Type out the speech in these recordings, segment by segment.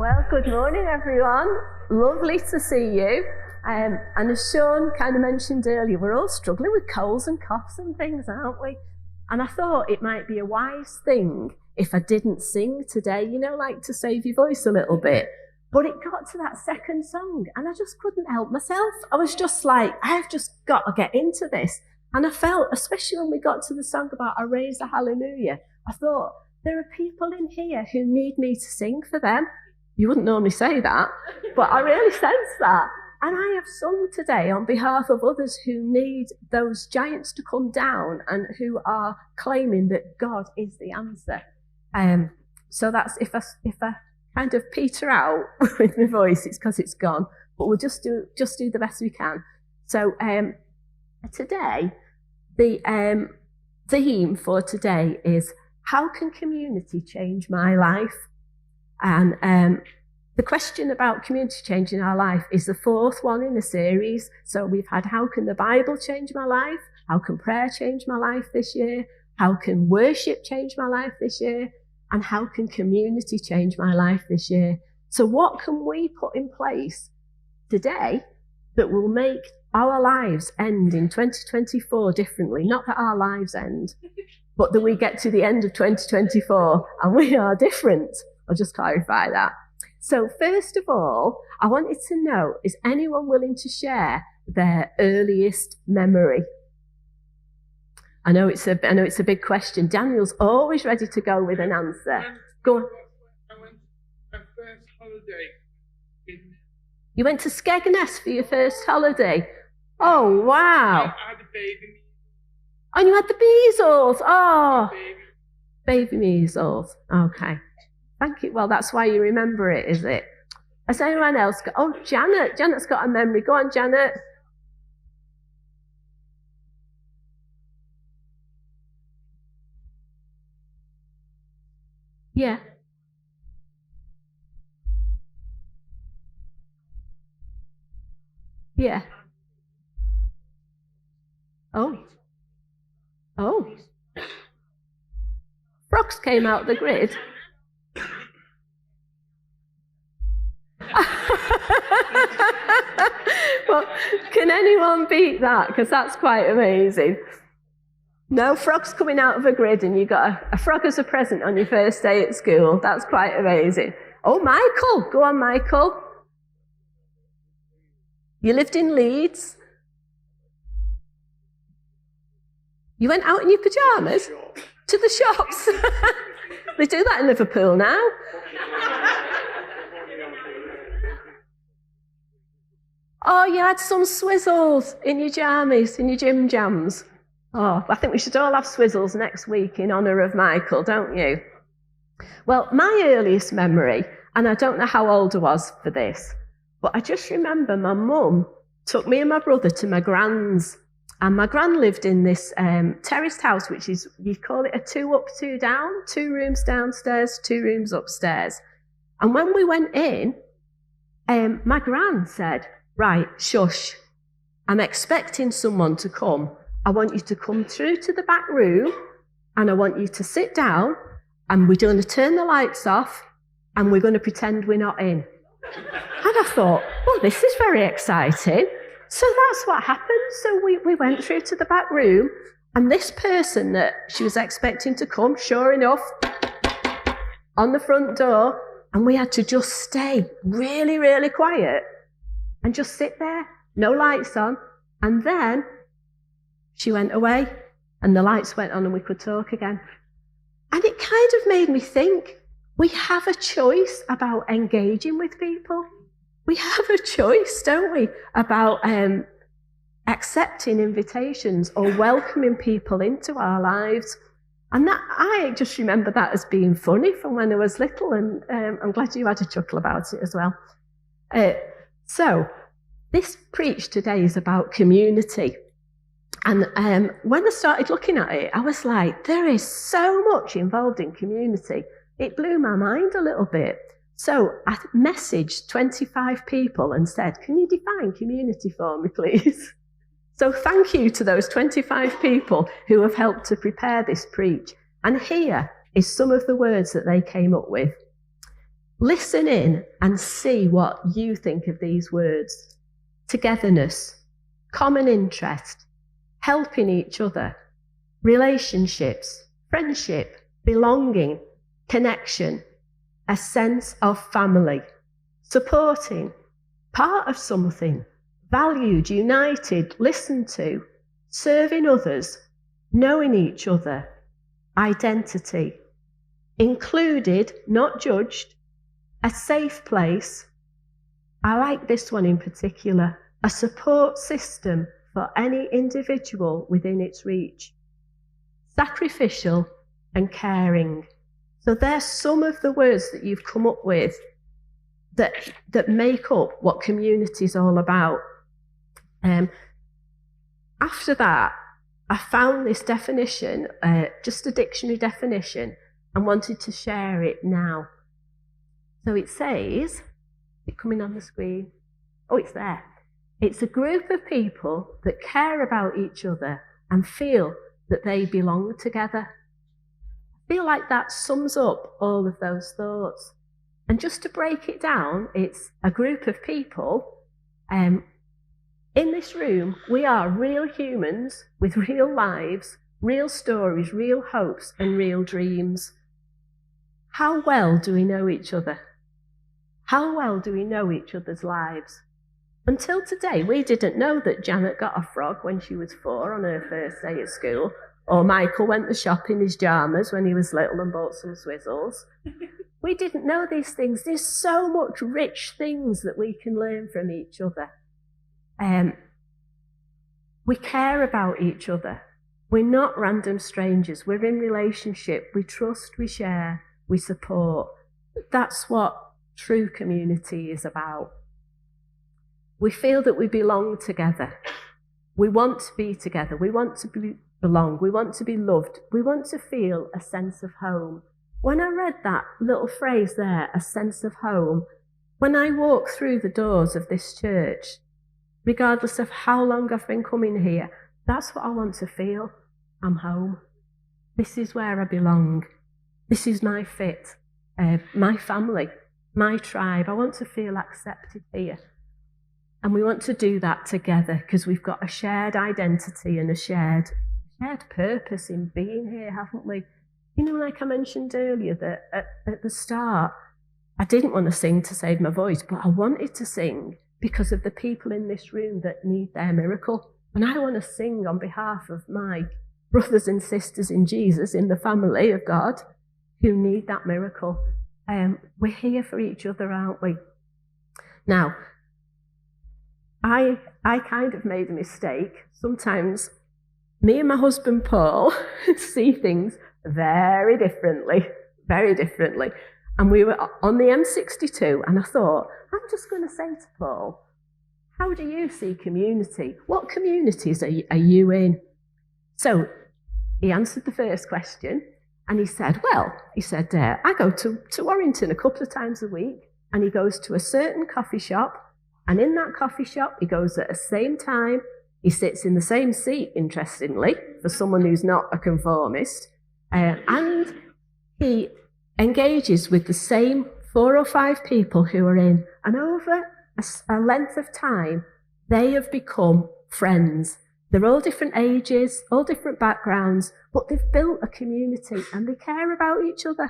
Well, good morning, everyone. Lovely to see you. And as Sean kind of mentioned earlier, we're all struggling with colds and coughs and things, aren't we? And I thought it might be a wise thing if I didn't sing today, like to save your voice a little bit. But it got to that second song and I just couldn't help myself. I was just like, I've just got to get into this. And I felt, especially when we got to the song about I Raise a Hallelujah, I thought, there are people in here who need me to sing for them. You wouldn't normally say that, but I really sense that. And I have sung today on behalf of others who need those giants to come down and who are claiming that God is the answer. So that's, if I kind of peter out with my voice, it's because it's gone, but we'll just do the best we can. So today, the theme for today is, how can community change my life? And the question about community changing our life is the fourth one in the series. So we've had, how can the Bible change my life? How can prayer change my life this year? How can worship change my life this year? And how can community change my life this year? So what can we put in place today that will make our lives end in 2024 differently? Not that our lives end, but that we get to the end of 2024 and we are different. I'll just clarify that. So first of all, I wanted to know, is anyone willing to share their earliest memory? I know it's a big question. Daniel's always ready to go with an answer. Go on. I went my first holiday. You went to Skegness for your first holiday? Oh, wow. I had a baby. And you had the measles. Oh, baby measles. Okay. Thank you. Well, that's why you remember it, is it? Has anyone else got... Oh, Janet. Janet's got a memory. Go on, Janet. Yeah. Yeah. Oh. Oh. Frogs came out the grid. Well, can anyone beat that? Because that's quite amazing. No frogs coming out of a grid and you got a frog as a present on your first day at school. That's quite amazing. Oh, Michael. Go on, Michael. You lived in Leeds. You went out in your pyjamas to the shops. They do that in Liverpool now. Oh, you had some swizzles in your jammies, in your gym jams. Oh, I think we should all have swizzles next week in honour of Michael, don't you? Well, my earliest memory, and I don't know how old I was for this, but I just remember my mum took me and my brother to my gran's. And my gran lived in this terraced house, which is, you call it a 2 up, 2 down, 2 rooms downstairs, 2 rooms upstairs. And when we went in, my gran said, right, shush, I'm expecting someone to come. I want you to come through to the back room and I want you to sit down and we're going to turn the lights off and we're going to pretend we're not in. And I thought, well, this is very exciting. So that's what happened. So we went through to the back room and this person that she was expecting to come, sure enough, on the front door, and we had to just stay really, really quiet and just sit there, no lights on. And then she went away and the lights went on and we could talk again. And it kind of made me think, we have a choice about engaging with people. We have a choice, don't we, about accepting invitations or welcoming people into our lives. And that, I just remember that as being funny from when I was little, and I'm glad you had a chuckle about it as well. So this preach today is about community. And when I started looking at it, I was like, there is so much involved in community. It blew my mind a little bit. So I messaged 25 people and said, can you define community for me, please? So thank you to those 25 people who have helped to prepare this preach. And here is some of the words that they came up with. Listen in and see what you think of these words. Togetherness, common interest, helping each other, relationships, friendship, belonging, connection, a sense of family, supporting, part of something, valued, united, listened to, serving others, knowing each other, identity, included, not judged, a safe place. I like this one in particular, a support system for any individual within its reach, sacrificial and caring. So there's some of the words that you've come up with that make up what community is all about. After that, I found this definition, just a dictionary definition, and wanted to share it now. So it says, is it coming on the screen? Oh, it's there. It's a group of people that care about each other and feel that they belong together. I feel like that sums up all of those thoughts. And just to break it down, it's a group of people. In this room, we are real humans with real lives, real stories, real hopes, and real dreams. How well do we know each other? How well do we know each other's lives? Until today, we didn't know that Janet got a frog when she was 4 on her first day at school, or Michael went to shop in his pyjamas when he was little and bought some swizzles. We didn't know these things. There's so much rich things that we can learn from each other. We care about each other. We're not random strangers. We're in relationship. We trust, we share, we support. That's what true community is about. We feel that we belong together. We want to be together. We want to belong. We want to be loved. We want to feel a sense of home. When I read that little phrase there, a sense of home, when I walk through the doors of this church, regardless of how long I've been coming here, that's what I want to feel. I'm home. This is where I belong. This is my fit, my family, my tribe. I want to feel accepted here. And we want to do that together because we've got a shared identity and a shared purpose in being here, haven't we? You know, like I mentioned earlier, that at the start, I didn't want to sing to save my voice, but I wanted to sing because of the people in this room that need their miracle. And I want to sing on behalf of my brothers and sisters in Jesus, in the family of God, who need that miracle. We're here for each other, aren't we? Now, I kind of made a mistake. Sometimes me and my husband Paul see things very differently. And we were on the M62, and I thought, I'm just going to say to Paul, how do you see community? What communities are you in? So he answered the first question, and he said, I go to Warrington a couple of times a week, and he goes to a certain coffee shop, and in that coffee shop, he goes at the same time. He sits in the same seat, interestingly, for someone who's not a conformist, and he engages with the same 4 or 5 people who are in, and over a length of time, they have become friends. They're all different ages, all different backgrounds, but they've built a community and they care about each other.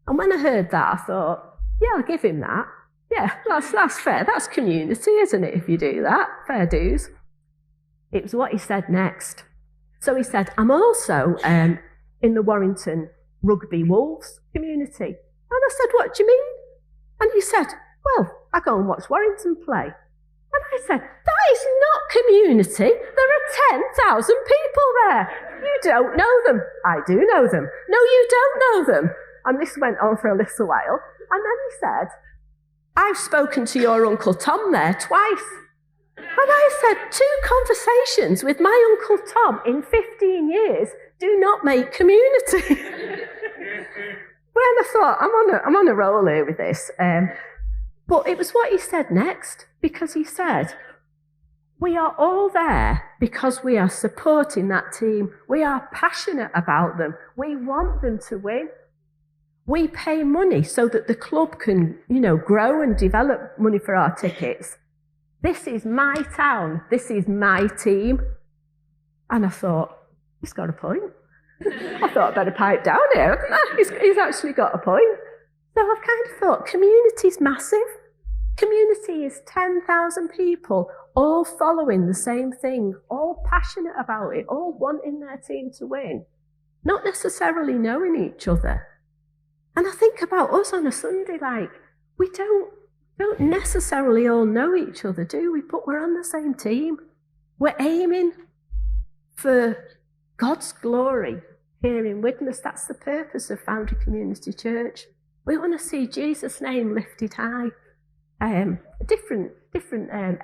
And when I heard that, I thought, yeah, I'll give him that. Yeah, that's fair. That's community, isn't it, if you do that? Fair dues. It was what he said next. So he said, I'm also in the Warrington Rugby Wolves community. And I said, what do you mean? And he said, well, I go and watch Warrington play. And I said, that is not community. There are 10,000 people there. You don't know them. I do know them. No, you don't know them. And this went on for a little while. And then he said, I've spoken to your Uncle Tom there twice. And I said, 2 conversations with my Uncle Tom in 15 years do not make community. Well, I thought, I'm on a roll here with this. But it was what he said next, because he said, we are all there because we are supporting that team. We are passionate about them. We want them to win. We pay money so that the club can, grow and develop money for our tickets. This is my town. This is my team. And I thought, he's got a point. I thought I'd better pipe down here, hadn't I? He's actually got a point. So I've kind of thought, community's massive. Community is 10,000 people all following the same thing, all passionate about it, all wanting their team to win, not necessarily knowing each other. And I think about us on a Sunday, like, we don't necessarily all know each other, do we? But we're on the same team. We're aiming for God's glory here in Widnes. That's the purpose of Foundry Community Church. We want to see Jesus' name lifted high. A different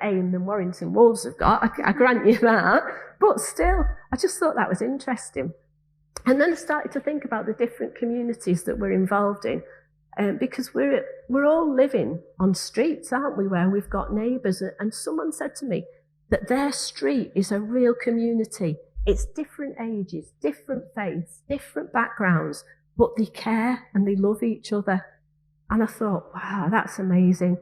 aim than Warrington Wolves have got, I grant you that. But still, I just thought that was interesting. And then I started to think about the different communities that we're involved in, because we're all living on streets, aren't we, where we've got neighbours. And someone said to me that their street is a real community. It's different ages, different faiths, different backgrounds, but they care and they love each other. And I thought, wow, that's amazing.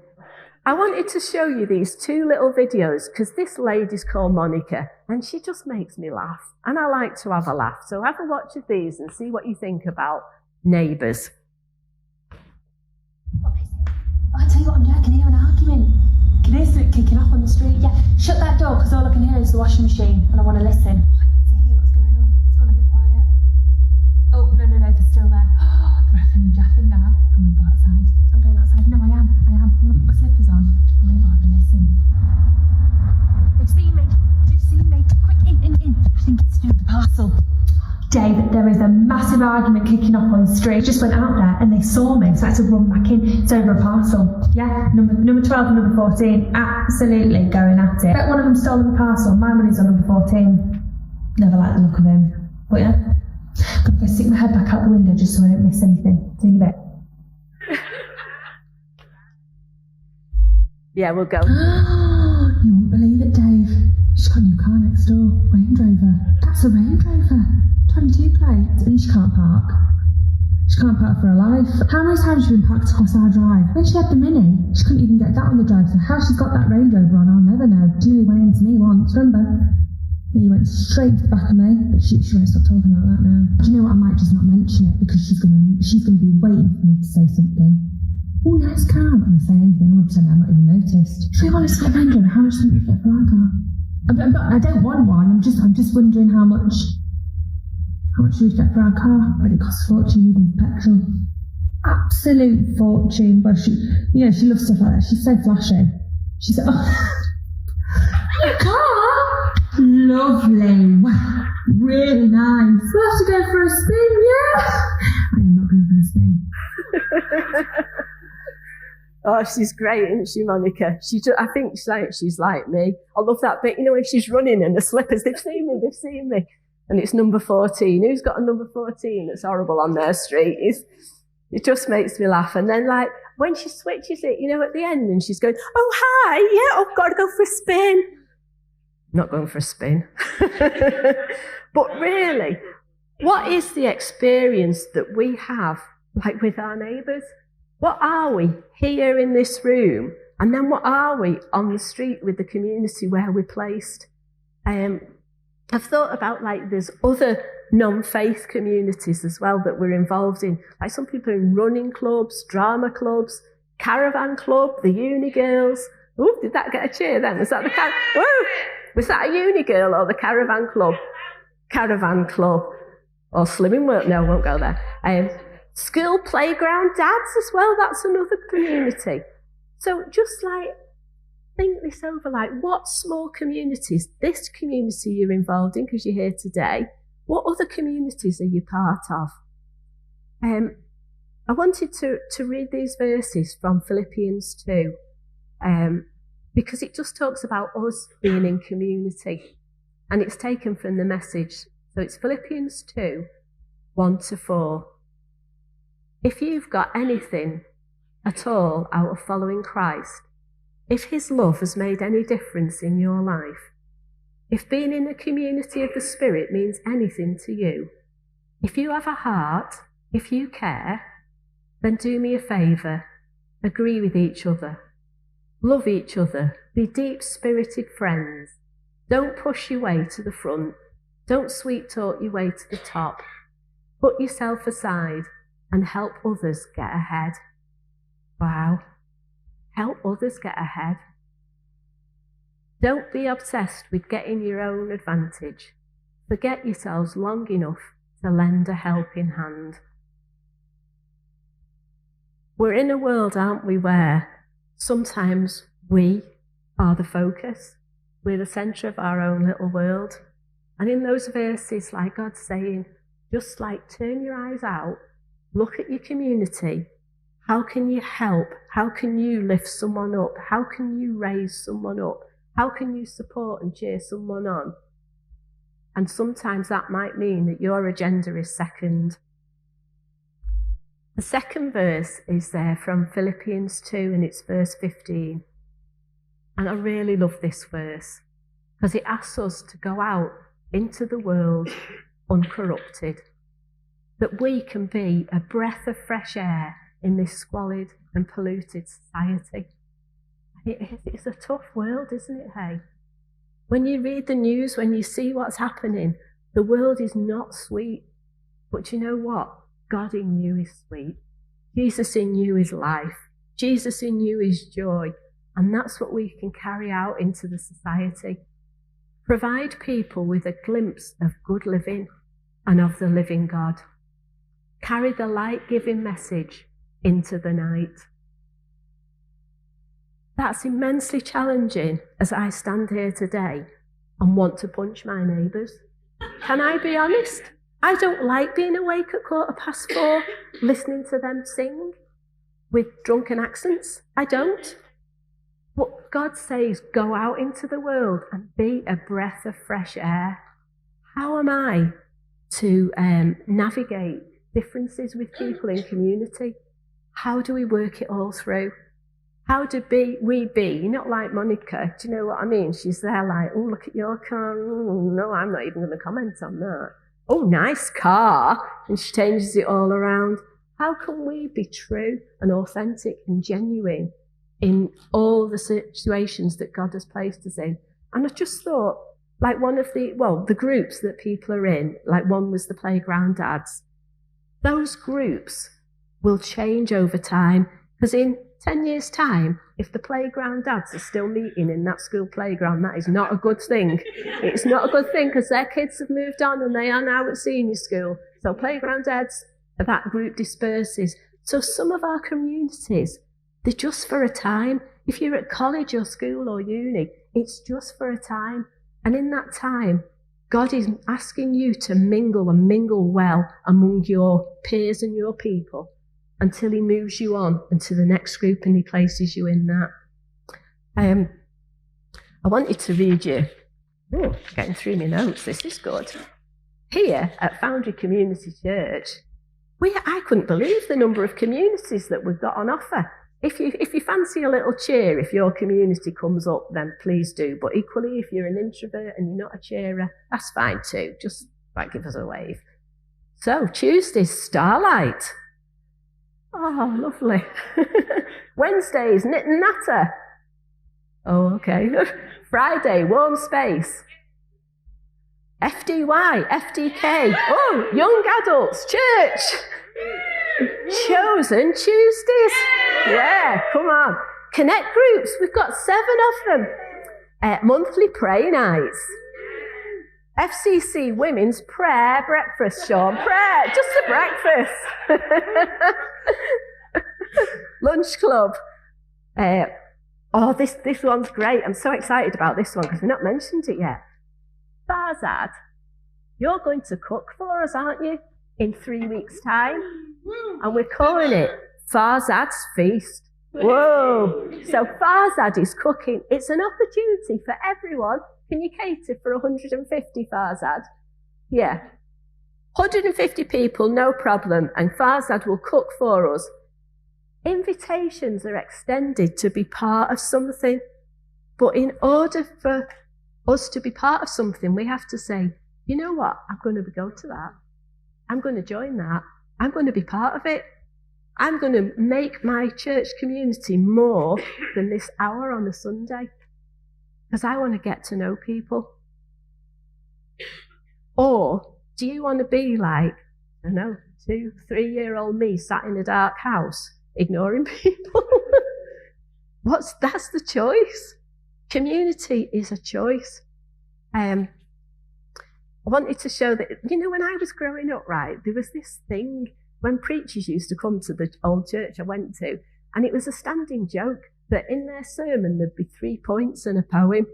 I wanted to show you these two little videos because this lady's called Monica and she just makes me laugh. And I like to have a laugh. So have a watch of these and see what you think about neighbours. Oh, I tell you what, Andrea, I can hear an argument. I can hear something kicking off on the street. Yeah, shut that door because all I can hear is the washing machine and I want to listen. Oh, I need to hear what's going on. It's gone a bit quiet. Oh, no, they're still there. Oh, they're effing and jaffing now. I'm going to go outside. I'm going outside. No, I am. I'm going to put my slippers on. I'm going to go out and listen. They've seen me. Quick, in. I think it's to do with the parcel. Dave, there is a massive argument kicking off on the street. Just went out there and they saw me, so I had to run back in. It's over a parcel. Yeah, number 12 and number 14, absolutely going at it. Bet one of them stole the parcel. My money's on number 14. Never liked the look of him. But yeah, got to go stick my head back out the window just so I don't miss anything. See you in a bit. Yeah, we'll go. You won't believe it, Dave. She's got a new car next door. Range Rover. That's a Range Rover. 22 plates. And she can't park. She can't park for her life. How many times has she been parked across our drive? When she had the Mini, she couldn't even get that on the drive. So how she's got that Range Rover on, I'll never know. Julie went in to me once, remember? And he went straight to the back of me. But she won't stop talking about that now. Do you know what? I might just not mention it because she's gonna be waiting for me to say something. Oh, nice car. I'm not going to say anything. I'm pretend I've not even noticed. So I want to get a Range Rover. How much do you get for our car? I don't want one. I'm just wondering how much do we get for our car? But it costs a fortune even for petrol. Absolute fortune. But she loves stuff like that. She's so flashy. She said, "Oh, your car, lovely. Wow, really nice. We'll have to go for a spin, yeah." I am not going for a spin. Oh, she's great, isn't she, Monica? I think she's like me. I love that bit, when she's running and the slippers, they've seen me. And it's number 14. Who's got a number 14 that's horrible on their street? It just makes me laugh. And then, like, when she switches it, at the end, and she's going, "Oh, hi, yeah, I've got to go for a spin." Not going for a spin. But really, what is the experience that we have, like, with our neighbours? What are we here in this room? And then what are we on the street with the community where we're placed? I've thought about, like, there's other non-faith communities as well that we're involved in. Like some people in running clubs, drama clubs, caravan club, the uni girls. Oh, did that get a cheer then? Was that the Woo! Was that a uni girl or the caravan club? Caravan club. Or slimming work? No, I won't go there. School playground dads as well, that's another community. So just like think this over, like what small communities, this community you're involved in because you're here today, what other communities are you part of? I wanted to read these verses from Philippians 2 because it just talks about us being in community and it's taken from the Message. So it's Philippians 2, 1-4. If you've got anything at all out of following Christ, if his love has made any difference in your life, if being in the community of the Spirit means anything to you, if you have a heart, if you care, then do me a favour. Agree with each other. Love each other. Be deep-spirited friends. Don't push your way to the front. Don't sweet-talk your way to the top. Put yourself aside and help others get ahead. Wow. Help others get ahead. Don't be obsessed with getting your own advantage. Forget yourselves long enough to lend a helping hand. We're in a world, aren't we, where sometimes we are the focus. We're the centre of our own little world. And in those verses, like God's saying, just like turn your eyes out, look at your community. How can you help? How can you lift someone up? How can you raise someone up? How can you support and cheer someone on? And sometimes that might mean that your agenda is second. The second verse is there from Philippians 2, and it's verse 15. And I really love this verse because it asks us to go out into the world uncorrupted, that we can be a breath of fresh air in this squalid and polluted society. It's a tough world, isn't it, hey? When you read the news, when you see what's happening, the world is not sweet. But you know what? God in you is sweet. Jesus in you is life. Jesus in you is joy. And that's what we can carry out into the society. Provide people with a glimpse of good living and of the living God. Carry the light-giving message into the night. That's immensely challenging as I stand here today and want to punch my neighbours. Can I be honest? I don't like being awake at 4:15, listening to them sing with drunken accents. I don't. But God says, go out into the world and be a breath of fresh air. How am I to navigate differences with people in community? How do we work it all through? How do we be? Not like Monica, do you know what I mean? She's there like, oh, look at your car. Oh, no, I'm not even going to comment on that. Oh, nice car. And she changes it all around. How can we be true and authentic and genuine in all the situations that God has placed us in? And I just thought, like one of the groups that people are in, like one was the Playground Dads. Those groups will change over time, because in 10 years' time, if the Playground Dads are still meeting in that school playground, that is not a good thing. It's not a good thing because their kids have moved on and they are now at senior school. So Playground Dads, that group disperses. So some of our communities, they're just for a time. If you're at college or school or uni, it's just for a time. And in that time, God is asking you to mingle and mingle well among your peers and your people, until he moves you on into the next group and he places you in that. I wanted to read you, getting through my notes, this is good. Here at Foundry Community Church, I couldn't believe the number of communities that we've got on offer. If you fancy a little cheer, if your community comes up, then please do. But equally, if you're an introvert and you're not a cheerer, that's fine too. Just give us a wave. So, Tuesday's Starlight. Oh, lovely. Wednesday's Knit and Natter. Oh, okay. Friday, Warm Space. FDY, FDK. Oh, Young Adults Church. Chosen Tuesdays. Yeah, come on. Connect groups. We've got 7 of them. Monthly prayer nights. FCC Women's Prayer Breakfast, Sean. Prayer, just a breakfast. Lunch Club. This one's great. I'm so excited about this one because we've not mentioned it yet. Farzad, you're going to cook for us, aren't you? In 3 weeks' time. And we're calling it Farzad's Feast. Whoa. So Farzad is cooking. It's an opportunity for everyone. Can you cater for 150, Farzad? Yeah. 150 people, no problem. And Farzad will cook for us. Invitations are extended to be part of something. But in order for us to be part of something, we have to say, you know what? I'm going to go to that. I'm going to join that. I'm going to be part of it. I'm going to make my church community more than this hour on a Sunday because I want to get to know people. Or do you want to be like, I don't know, 2-3-year-old me sat in a dark house ignoring people? That's the choice. Community is a choice. I wanted to show that, when I was growing up, right, there was this thing when preachers used to come to the old church I went to, and it was a standing joke that in their sermon there'd be 3 points and a poem.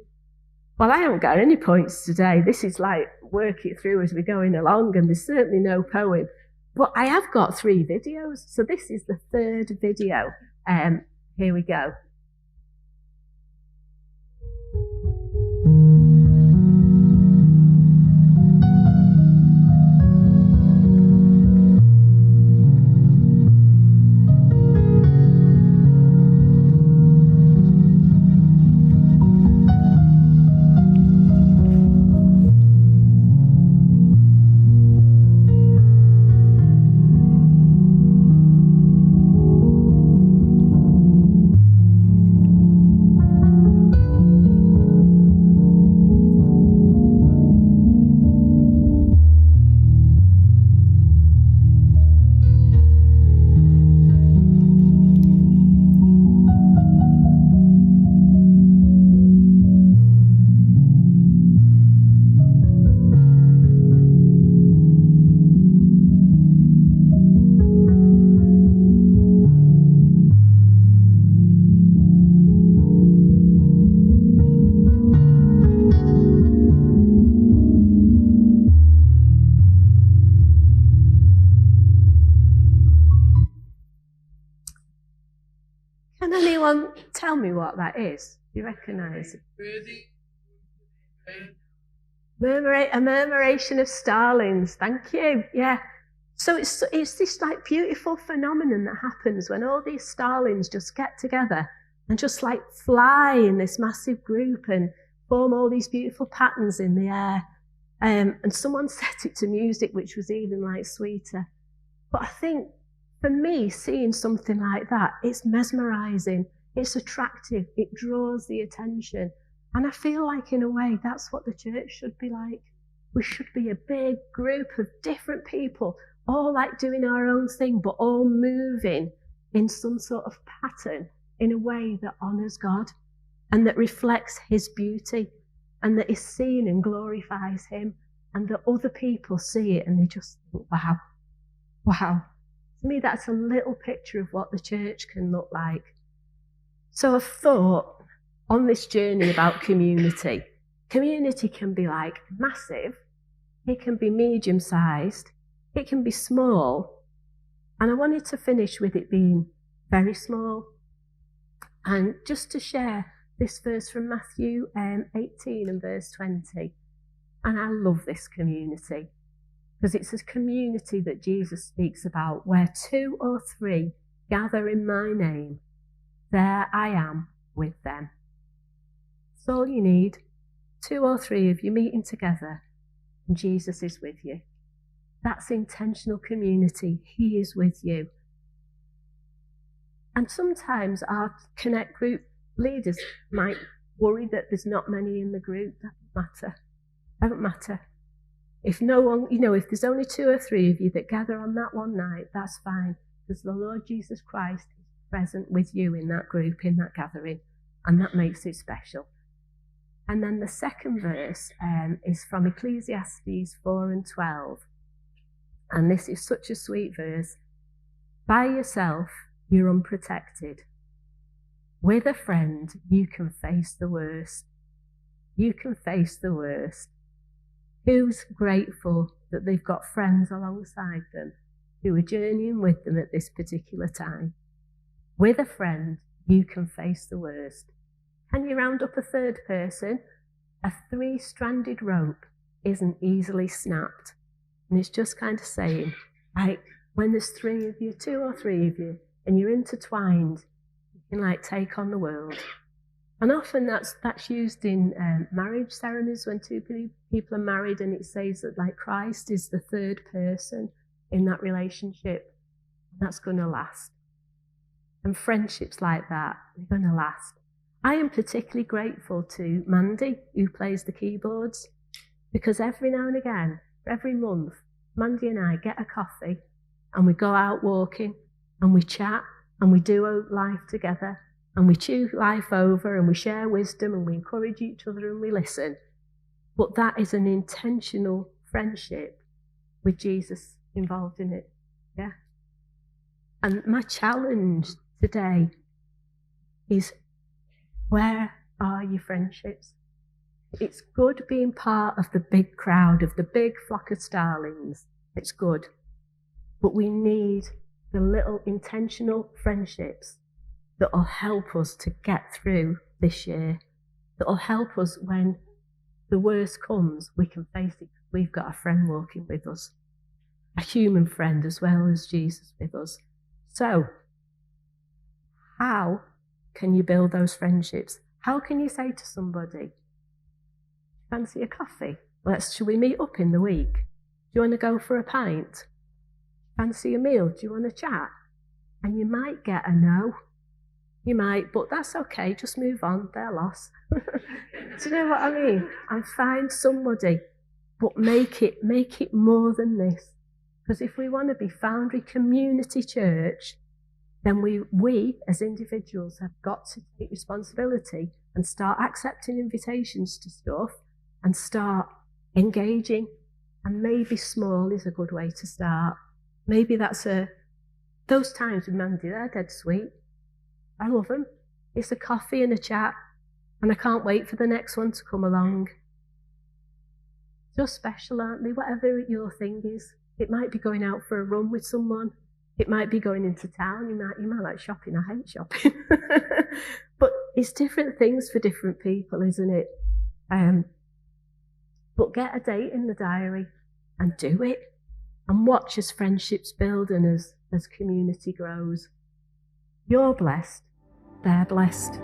Well, I haven't got any points today. This is like work it through as we're going along, and there's certainly no poem. But I have got 3 videos, so this is the 3rd video. Here we go. Can anyone tell me what that is? Do you recognise it? A murmuration of starlings. Thank you. Yeah. So it's this like beautiful phenomenon that happens when all these starlings just get together and just like fly in this massive group and form all these beautiful patterns in the air. And someone set it to music, which was even like sweeter. But I think for me, seeing something like that, it's mesmerising, it's attractive, it draws the attention. And I feel like in a way that's what the church should be like. We should be a big group of different people, all like doing our own thing, but all moving in some sort of pattern in a way that honours God and that reflects his beauty and that is seen and glorifies him, and that other people see it and they just think, wow, wow. To me, that's a little picture of what the church can look like. So I've thought on this journey about community. Community can be like massive, it can be medium-sized, it can be small, and I wanted to finish with it being very small. And just to share this verse from Matthew 18 and verse 20, and I love this community because it's a community that Jesus speaks about where 2 or 3 gather in my name, there I am with them. That's all you need. 2 or 3 of you meeting together and Jesus is with you. That's intentional community. He is with you. And sometimes our Connect group leaders might worry that there's not many in the group. That doesn't matter. If no one, if there's only 2 or 3 of you that gather on that one night, that's fine, because the Lord Jesus Christ is present with you in that group, in that gathering, and that makes it special. And then the second verse is from Ecclesiastes 4 and 12. And this is such a sweet verse. By yourself, you're unprotected. With a friend, you can face the worst. You can face the worst. Who's grateful that they've got friends alongside them who are journeying with them at this particular time? With a friend, you can face the worst. Can you round up a third person? A 3-stranded rope isn't easily snapped. And it's just kind of saying, like, when there's 3 of you, 2 or 3 of you, and you're intertwined, you can like take on the world. And often that's used in marriage ceremonies when 2 people are married, and it says that like Christ is the 3rd person in that relationship. That's going to last. And friendships like that, they're going to last. I am particularly grateful to Mandy, who plays the keyboards, because every now and again, every month, Mandy and I get a coffee and we go out walking and we chat and we do life together and we chew life over and we share wisdom and we encourage each other and we listen. But that is an intentional friendship with Jesus involved in it. Yeah. And my challenge today is, where are your friendships? It's good being part of the big crowd, of the big flock of starlings. It's good. But we need the little intentional friendships that will help us to get through this year, that will help us when the worst comes, we can face it. We've got a friend walking with us, a human friend as well as Jesus with us. So, how can you build those friendships? How can you say to somebody, fancy a coffee? Shall we meet up in the week? Do you want to go for a pint? Fancy a meal? Do you want to chat? And you might get a no. You might, but that's okay. Just move on. They're lost. Do you know what I mean? And find somebody, but make it more than this. Because if we want to be Foundry Community Church, then we as individuals have got to take responsibility and start accepting invitations to stuff and start engaging. And maybe small is a good way to start. Maybe that's those times with Mandy, they're dead sweet. I love them. It's a coffee and a chat, and I can't wait for the next one to come along. Just special, aren't they? Whatever your thing is. It might be going out for a run with someone. It might be going into town. You might like shopping. I hate shopping. But it's different things for different people, isn't it? But get a date in the diary and do it. And watch as friendships build and as community grows. You're blessed. They're blessed.